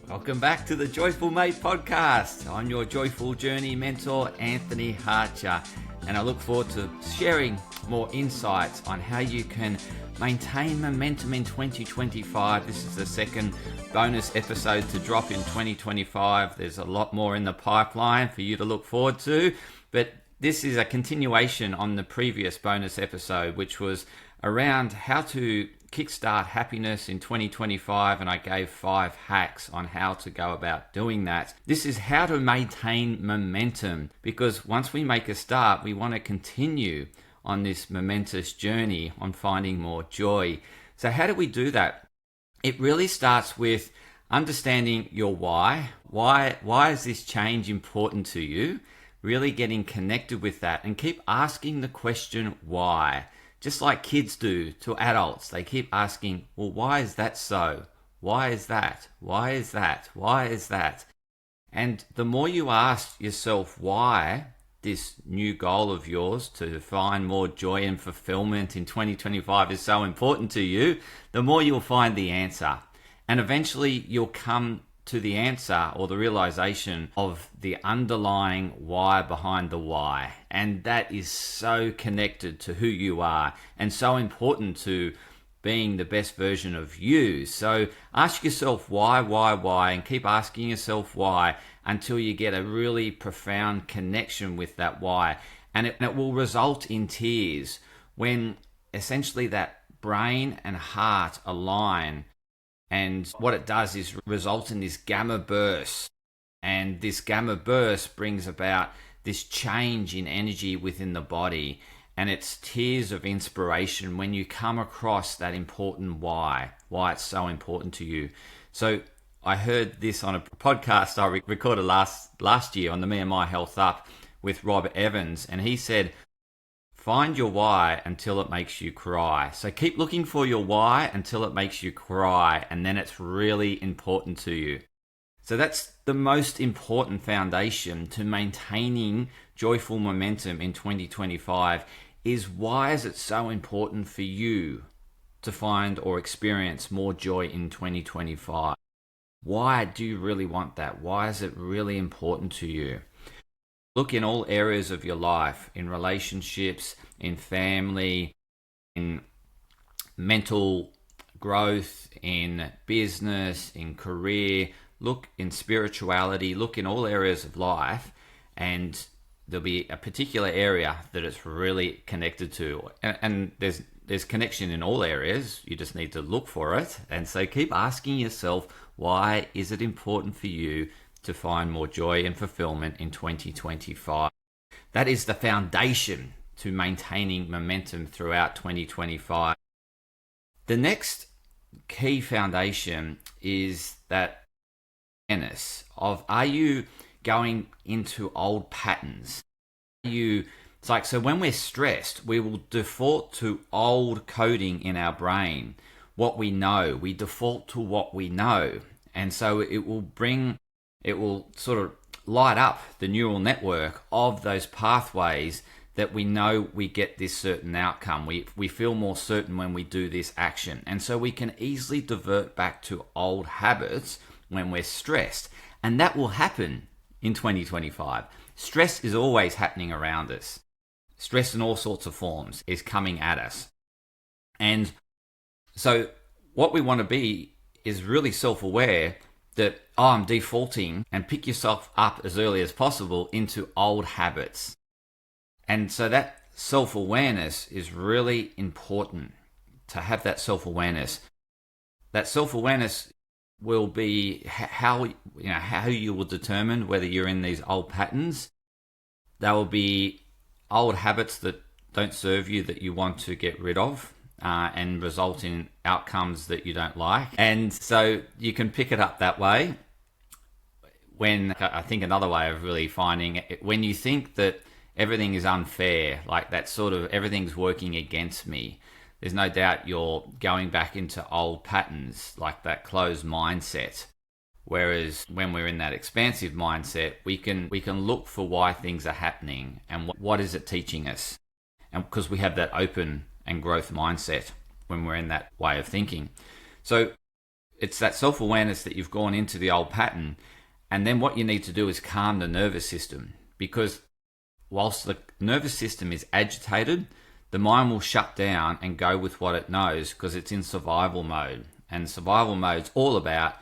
Welcome back to the Joyful Mate podcast. I'm your Joyful Journey mentor, Anthony Hartcher, and I look forward to sharing more insights on how you can maintain momentum in 2025. This is the second bonus episode to drop in 2025. There's a lot more in the pipeline for you to look forward to, but this is a continuation on the previous bonus episode, which was around how to kickstart happiness in 2025, and I gave 5 hacks on how to go about doing that. This is how to maintain momentum, because once we make a start, we want to continue on this momentous journey on finding more joy. So how do we do that? It really starts with understanding your why. Why is this change important to you? Really getting connected with that, and keep asking the question why. Just like kids do to adults, they keep asking, well, why is that so? Why is that? Why is that? Why is that? And the more you ask yourself why this new goal of yours to find more joy and fulfillment in 2025 is so important to you, the more you'll find the answer. And eventually you'll come to the answer or the realization of the underlying why behind the why. And that is so connected to who you are and so important to being the best version of you. So ask yourself why, and keep asking yourself why until you get a really profound connection with that why. And it will result in tears when essentially that brain and heart align. And what it does is result in this gamma burst. And this gamma burst brings about this change in energy within the body. And it's tears of inspiration when you come across that important why it's so important to you. So I heard this on a podcast I recorded last year on the Me&my Health Up with Rob Evans. And he said, find your why until it makes you cry. So keep looking for your why until it makes you cry, and then it's really important to you. So that's the most important foundation to maintaining joyful momentum in 2025 is why is it so important for you to find or experience more joy in 2025? Why do you really want that? Why is it really important to you? Look in all areas of your life, in relationships, in family, in mental growth, in business, in career. Look in spirituality, look in all areas of life, and there'll be a particular area that it's really connected to. And there's connection in all areas. You just need to look for it. And so keep asking yourself, why is it important for you to find more joy and fulfillment in 2025. That is the foundation to maintaining momentum throughout 2025. The next key foundation is that awareness of, are you going into old patterns? So when we're stressed, we will default to old coding in our brain. What we know, we default to what we know. And so it will sort of light up the neural network of those pathways that we know we get this certain outcome. We feel more certain when we do this action. And so we can easily divert back to old habits when we're stressed. And that will happen in 2025. Stress is always happening around us. Stress in all sorts of forms is coming at us. And so what we want to be is really self-aware that I'm defaulting, and pick yourself up as early as possible into old habits. And so that self-awareness is really important, to have that self-awareness. That self-awareness will be how you will determine whether you're in these old patterns. There will be old habits that don't serve you, that you want to get rid of. And result in outcomes that you don't like. And so you can pick it up that way. When I think another way of really finding it, when you think that everything is unfair, like that sort of everything's working against me, there's no doubt you're going back into old patterns, like that closed mindset. Whereas when we're in that expansive mindset, we can look for why things are happening and what is it teaching us. And because we have that open and growth mindset when we're in that way of thinking. So it's that self-awareness that you've gone into the old pattern. And then what you need to do is calm the nervous system, because whilst the nervous system is agitated, the mind will shut down and go with what it knows because it's in survival mode. And survival mode's all about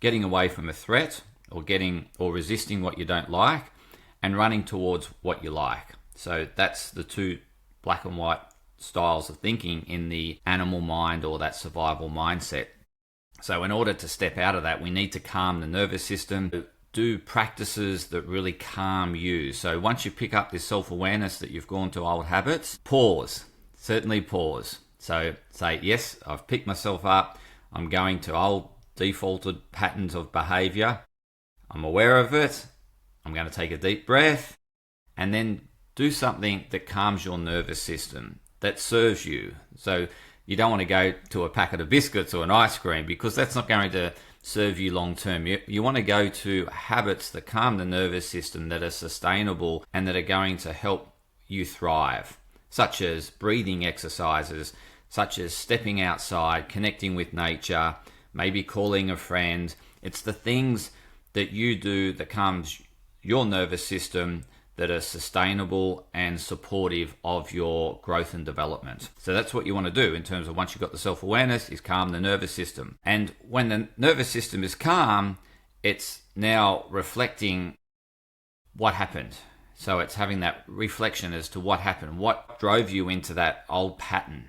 getting away from a threat or resisting what you don't like and running towards what you like. So that's the two black and white styles of thinking in the animal mind or that survival mindset. So in order to step out of that, we need to calm the nervous system, do practices that really calm you. So once you pick up this self-awareness that you've gone to old habits, pause, certainly pause. So say, yes, I've picked myself up. I'm going to old defaulted patterns of behavior. I'm aware of it. I'm going to take a deep breath and then do something that calms your nervous system, that serves you. So you don't want to go to a packet of biscuits or an ice cream because that's not going to serve you long term. You want to go to habits that calm the nervous system, that are sustainable and that are going to help you thrive, such as breathing exercises, such as stepping outside, connecting with nature, maybe calling a friend. It's the things that you do that calms your nervous system, that are sustainable and supportive of your growth and development. So that's what you want to do in terms of once you've got the self-awareness, is calm the nervous system. And when the nervous system is calm, it's now reflecting what happened. So it's having that reflection as to what happened, what drove you into that old pattern,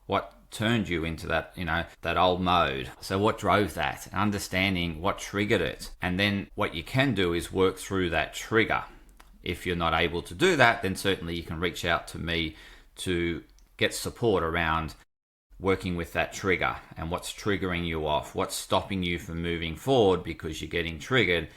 what turned you into that, that old mode. So what drove that? Understanding what triggered it. And then what you can do is work through that trigger. If you're not able to do that, then certainly you can reach out to me to get support around working with that trigger and what's triggering you off, what's stopping you from moving forward because you're getting triggered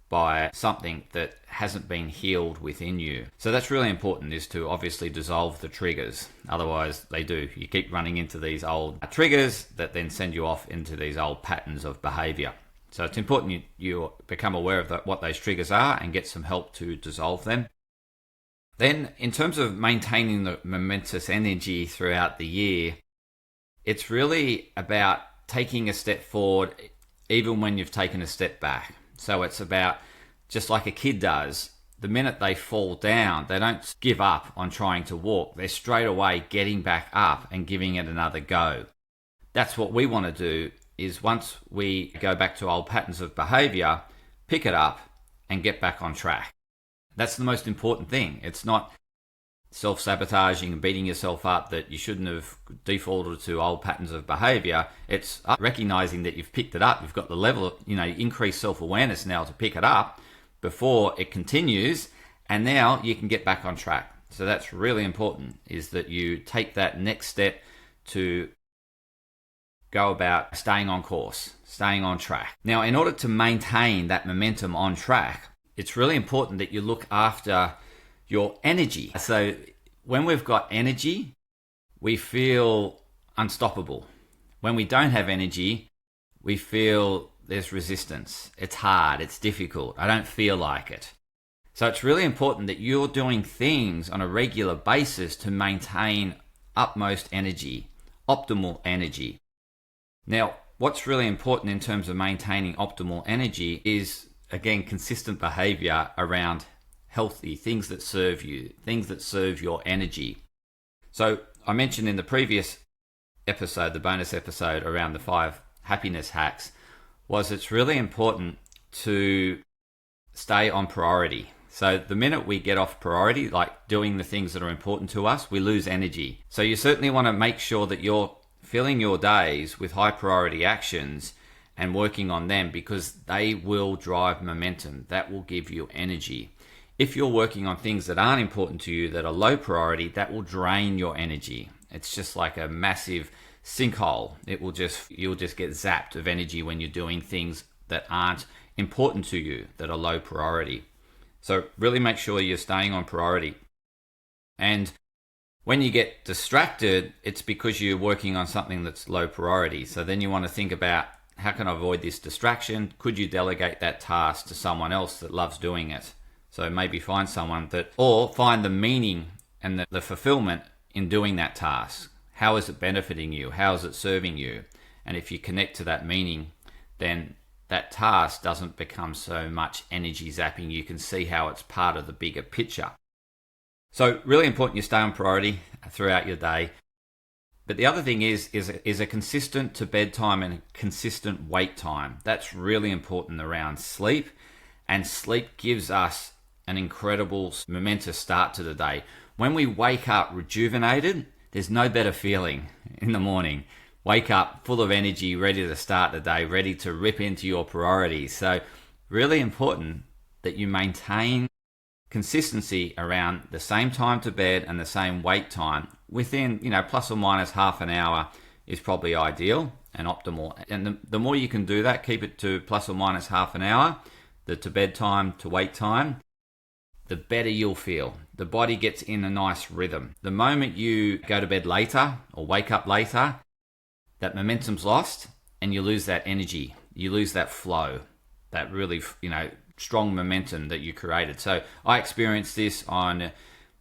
by something that hasn't been healed within you. So that's really important, is to obviously dissolve the triggers. Otherwise they do. You keep running into these old triggers that then send you off into these old patterns of behavior. So it's important you become aware of what those triggers are and get some help to dissolve them. Then in terms of maintaining the momentous energy throughout the year, it's really about taking a step forward even when you've taken a step back. So it's about, just like a kid does, the minute they fall down, they don't give up on trying to walk. They're straight away getting back up and giving it another go. That's what we want to do, is once we go back to old patterns of behavior, pick it up and get back on track. That's the most important thing. It's not self-sabotaging and beating yourself up that you shouldn't have defaulted to old patterns of behavior. It's recognizing that you've picked it up. You've got the level of, increased self-awareness now to pick it up before it continues, and now you can get back on track. So that's really important, is that you take that next step to go about staying on course, staying on track. Now, in order to maintain that momentum on track, it's really important that you look after your energy. So when we've got energy, we feel unstoppable. When we don't have energy, we feel there's resistance. It's hard, it's difficult. I don't feel like it. So it's really important that you're doing things on a regular basis to maintain utmost energy, optimal energy. Now, what's really important in terms of maintaining optimal energy is, again, consistent behavior around healthy things that serve you, things that serve your energy. So I mentioned in the previous episode, the bonus episode around the 5 happiness hacks, was it's really important to stay on priority. So the minute we get off priority, like doing the things that are important to us, we lose energy. So you certainly want to make sure that you're filling your days with high priority actions and working on them, because they will drive momentum. That will give you energy. If you're working on things that aren't important to you, that are low priority, that will drain your energy. It's just like a massive sinkhole. You'll just get zapped of energy when you're doing things that aren't important to you, that are low priority. So really make sure you're staying on priority. And when you get distracted, it's because you're working on something that's low priority. So then you want to think about, how can I avoid this distraction? Could you delegate that task to someone else that loves doing it? So maybe find someone or find the meaning and the fulfillment in doing that task. How is it benefiting you? How is it serving you? And if you connect to that meaning, then that task doesn't become so much energy zapping. You can see how it's part of the bigger picture. So really important you stay on priority throughout your day. But the other thing is a consistent to bedtime and a consistent wake time. That's really important around sleep. And sleep gives us an incredible momentous start to the day. When we wake up rejuvenated, there's no better feeling in the morning. Wake up full of energy, ready to start the day, ready to rip into your priorities. So really important that you maintain consistency around the same time to bed and the same wake time within, plus or minus half an hour is probably ideal and optimal. And the more you can do that, keep it to plus or minus half an hour, the to bed time to wake time, the better you'll feel. The body gets in a nice rhythm. The moment you go to bed later or wake up later, that momentum's lost and you lose that energy. You lose that flow, that really, strong momentum that you created. So I experienced this on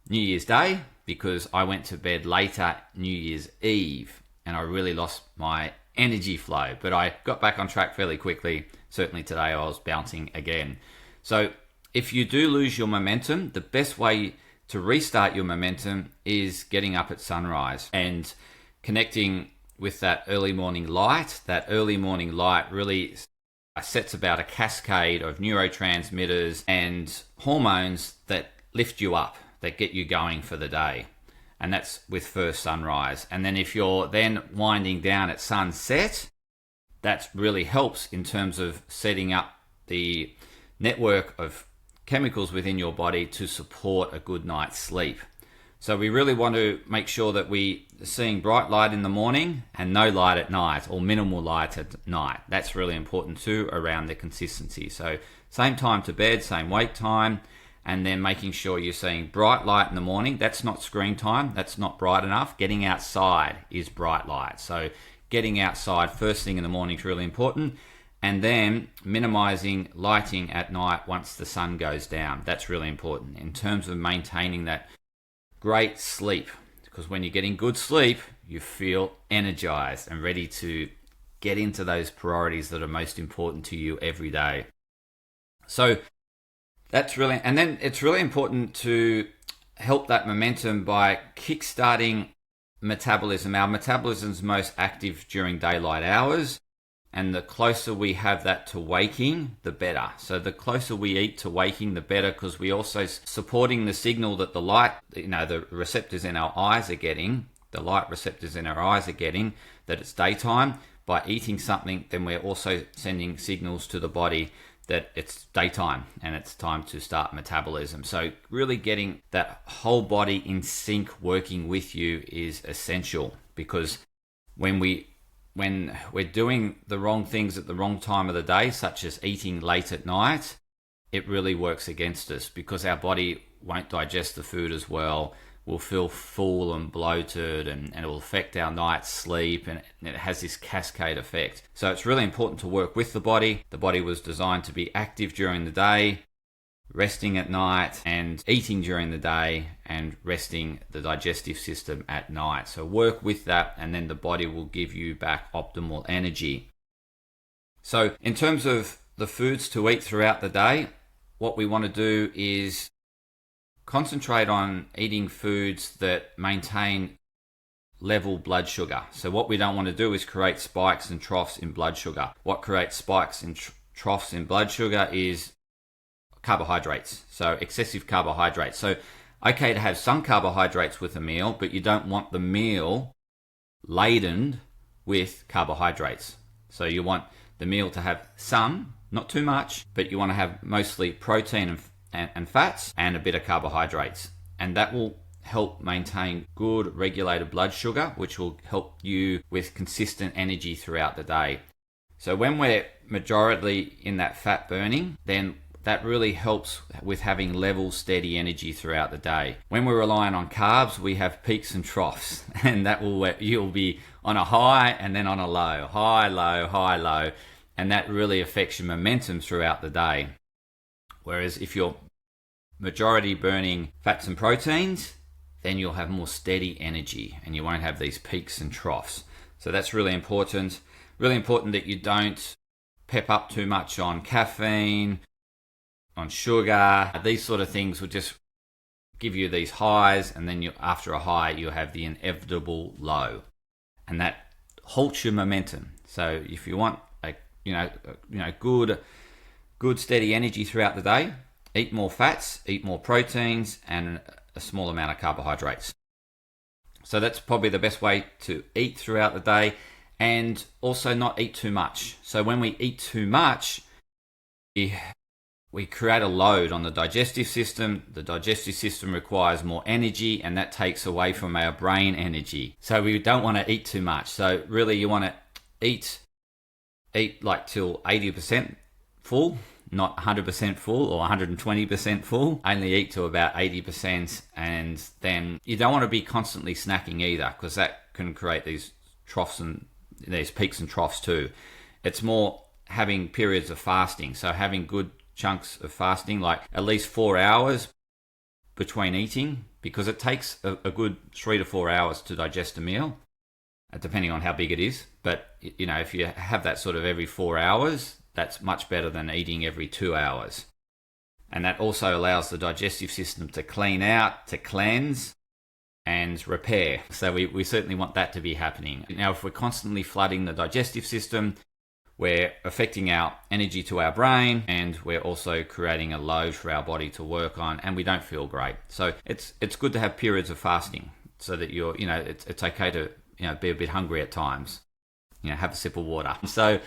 New Year's Day because I went to bed later New Year's Eve and I really lost my energy flow. But I got back on track fairly quickly. Certainly today I was bouncing again. So if you do lose your momentum, the best way to restart your momentum is getting up at sunrise and connecting with that early morning light. That early morning light really sets about a cascade of neurotransmitters and hormones that lift you up, that get you going for the day. And that's with first sunrise. And then if you're then winding down at sunset, that really helps in terms of setting up the network of chemicals within your body to support a good night's sleep. So we really want to make sure that we are seeing bright light in the morning and no light at night, or minimal light at night. That's really important too around the consistency. So same time to bed, same wake time, and then making sure you're seeing bright light in the morning. That's not screen time. That's not bright enough. Getting outside is bright light. So getting outside first thing in the morning is really important. And then minimizing lighting at night once the sun goes down. That's really important in terms of maintaining that great sleep, because when you're getting good sleep, you feel energized and ready to get into those priorities that are most important to you every day. So that's really, and then it's really important to help that momentum by kickstarting metabolism. Our metabolism's most active during daylight hours. And the closer we have that to waking, the better. So the closer we eat to waking, the better, because we also supporting the signal that the light, the receptors in our eyes are getting, the light receptors in our eyes are getting, that it's daytime. By eating something, then we're also sending signals to the body that it's daytime and it's time to start metabolism. So really getting that whole body in sync working with you is essential, because when we're doing the wrong things at the wrong time of the day, such as eating late at night, it really works against us because our body won't digest the food as well. We'll feel full and bloated, and it will affect our night's sleep, and it has this cascade effect. So it's really important to work with the body. The body was designed to be active during the day, resting at night, and eating during the day, and resting the digestive system at night. So work with that, and then the body will give you back optimal energy. So in terms of the foods to eat throughout the day, what we want to do is concentrate on eating foods that maintain level blood sugar. So what we don't want to do is create spikes and troughs in blood sugar. What creates spikes and troughs in blood sugar is carbohydrates, so excessive carbohydrates. So okay to have some carbohydrates with a meal, but you don't want the meal laden with carbohydrates. So you want the meal to have some, not too much, but you want to have mostly protein and fats and a bit of carbohydrates. And that will help maintain good regulated blood sugar, which will help you with consistent energy throughout the day. So when we're majority in that fat burning, then that really helps with having level, steady energy throughout the day. When we're relying on carbs, we have peaks and troughs, and you'll be on a high and then on a low, high, low, high, low, and that really affects your momentum throughout the day. Whereas if you're majority burning fats and proteins, then you'll have more steady energy and you won't have these peaks and troughs. So that's really important. Really important that you don't pep up too much on caffeine, on sugar. These sort of things will just give you these highs, and then after a high, you'll have the inevitable low, and that halts your momentum. So if you want good steady energy throughout the day, eat more fats, eat more proteins, and a small amount of carbohydrates. So that's probably the best way to eat throughout the day, and also not eat too much. So when we eat too much, we create a load on the digestive system. The digestive system requires more energy, and that takes away from our brain energy. So we don't want to eat too much. So really you want to eat like till 80% full, not 100% full or 120% full. Only eat to about 80%, and then you don't want to be constantly snacking either, because that can create these troughs and these peaks and troughs too. It's more having periods of fasting, so having good chunks of fasting, like at least 4 hours between eating, because it takes a good 3 to 4 hours to digest a meal, depending on how big it is. But if you have that sort of every 4 hours, that's much better than eating every 2 hours. And that also allows the digestive system to clean out, to cleanse, and repair. So we certainly want that to be happening. Now, if we're constantly flooding the digestive system, we're affecting our energy to our brain, and we're also creating a load for our body to work on, and we don't feel great. So it's good to have periods of fasting, so that it's okay to be a bit hungry at times. Have a sip of water. So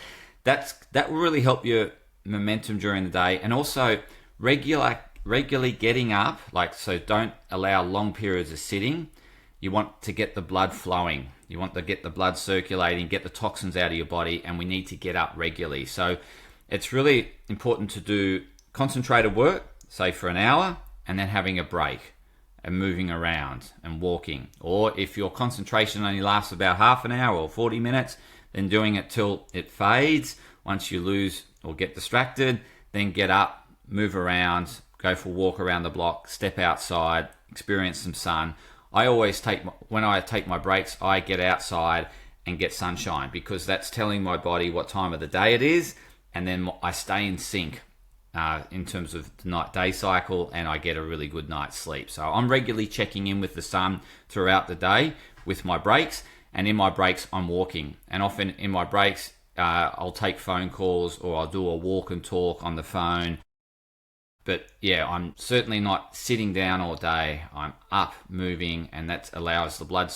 that will really help your momentum during the day, and also regularly getting up. So don't allow long periods of sitting. You want to get the blood flowing. You want to get the blood circulating, get the toxins out of your body, and we need to get up regularly. So it's really important to do concentrated work, say for an hour, and then having a break and moving around and walking. Or if your concentration only lasts about half an hour or 40 minutes, then doing it till it fades. Once you lose or get distracted, then get up, move around, go for a walk around the block, step outside, experience some sun. When I take my breaks, I get outside and get sunshine, because that's telling my body what time of the day it is, and then I stay in sync in terms of the night-day cycle, and I get a really good night's sleep. So I'm regularly checking in with the sun throughout the day with my breaks, and in my breaks I'm walking, and often in my breaks I'll take phone calls, or I'll do a walk and talk on the phone. But yeah, I'm certainly not sitting down all day. I'm up, moving, and that allows the blood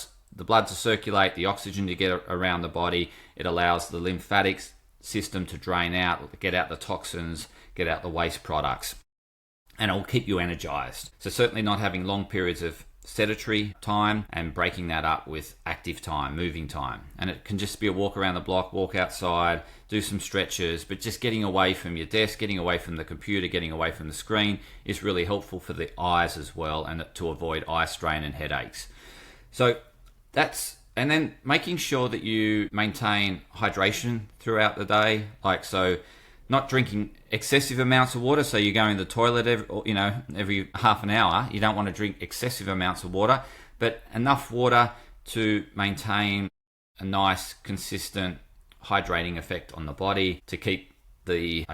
to circulate, the oxygen to get around the body. It allows the lymphatic system to drain out, get out the toxins, get out the waste products, and it will keep you energized. So certainly not having long periods of sedentary time, and breaking that up with active time, moving time. And it can just be a walk around the block, walk outside, do some stretches, but just getting away from your desk, getting away from the computer, getting away from the screen is really helpful for the eyes as well, and to avoid eye strain and headaches. So and then making sure that you maintain hydration throughout the day, not drinking excessive amounts of water. So you're going to the toilet every half an hour. You don't want to drink excessive amounts of water, but enough water to maintain a nice, consistent hydrating effect on the body, to keep the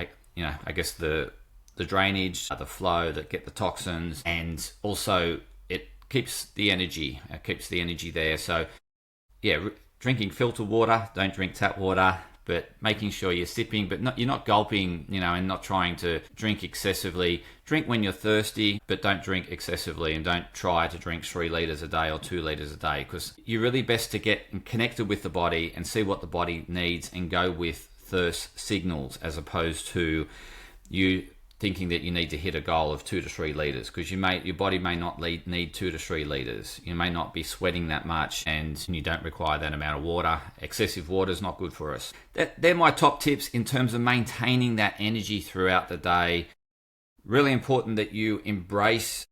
drainage, the flow, that get the toxins, and also it keeps the energy. It keeps the energy there. So yeah, drinking filtered water. Don't drink tap water. But making sure you're sipping, but you're not gulping, and not trying to drink excessively. Drink when you're thirsty, but don't drink excessively, and don't try to drink 3 litres a day or 2 litres a day, because you're really best to get connected with the body and see what the body needs and go with thirst signals, as opposed to you thinking that you need to hit a goal of 2 to 3 litres, because your body may not need 2 to 3 litres. You may not be sweating that much, and you don't require that amount of water. Excessive water is not good for us. They're my top tips in terms of maintaining that energy throughout the day. Really important that you embrace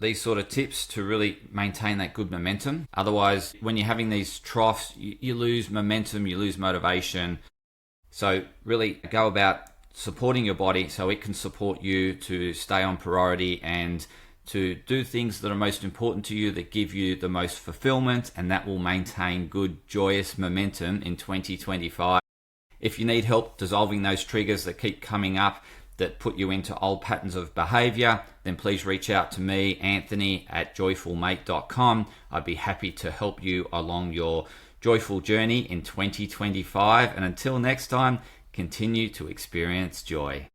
these sort of tips to really maintain that good momentum. Otherwise, when you're having these troughs, you lose momentum, you lose motivation. So really go about supporting your body so it can support you to stay on priority, and to do things that are most important to you, that give you the most fulfillment, and that will maintain good, joyous momentum in 2025. If you need help dissolving those triggers that keep coming up that put you into old patterns of behavior, then please reach out to me, Anthony, at joyfulmate.com. I'd be happy to help you along your joyful journey in 2025. And until next time, continue to experience joy.